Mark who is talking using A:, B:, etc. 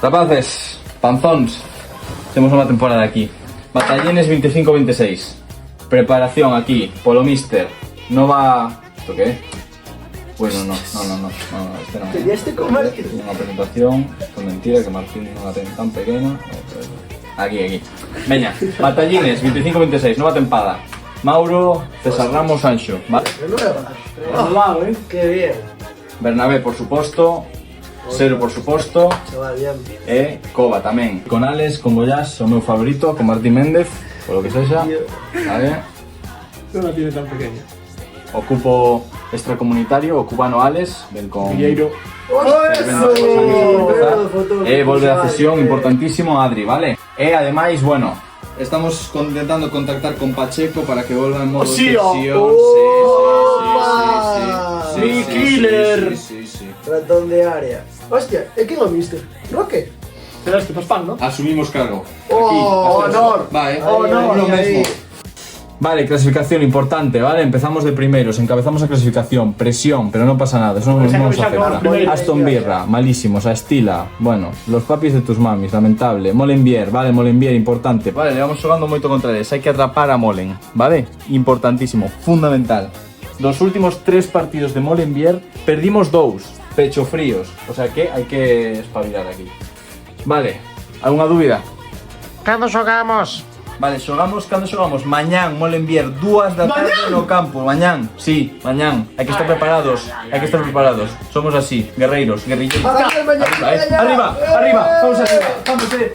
A: Rapaces, panzóns, temos unha temporada aquí. Batallines 25-26. Preparación aquí, polo míster. Nova... ¿Esto qué? Bueno, no, este non é.
B: Queríaste con Martín.
A: Unha presentación, con mentira, que Martín non a ten tan pequena. Aquí. Veña, Batallines 25-26, nova tempada. Mauro, César Ramos, Sancho.
B: Renovado, qué bien.
A: Bernabé, por suposto. Cero, por suposto.
B: Chaval, bien.
A: E Coba tamén. Con Alex, con Goyás, o meu favorito, con Martín Méndez, por lo que sexa. Vale.
B: Non la tiene tan pequeña.
A: Ocupo extracomunitario, o cubano Alex, ven con...
B: Villeiro.
A: E volve a cesión, importantísimo, Adri, vale? E ademais, bueno, estamos intentando contactar con Pacheco para que volva en modo cesión.
B: Sí, killer.
A: Sí.
B: Ratón de área. Hostia, ¿es quién lo viste? ¿Roque? Pero es que fue spam, ¿no?
A: Asumimos cargo.
B: ¡Oh, honor!
A: Vale,
B: Honor,
A: lo
B: ahí.
A: mismo. Vale, clasificación importante, ¿vale? Empezamos de primeros, encabezamos la clasificación, presión, pero no pasa nada, eso no nos afecta. Aston Villa, malísimos, a Estila, bueno, los papis de tus mamis, lamentable. Molenbier, vale, Molenbier, importante. Vale, le vamos jugando moito contra eles, hai que atrapar a Molen, vale? Importantísimo, fundamental. Los últimos 3 partidos de Molenbier, perdimos 2, pecho fríos, o sea que hai que espabilar aquí. Vale, alguna dúbida?
C: Cando xogamos?
A: Vale, cando xogamos? Mañán, Molenbier, 2 da tarde no campo. Mañán, sí, mañán. Hai que estar preparados, Somos así, guerreiros, guerrilleiros. Arriba, vamos arriba, vamos arriba.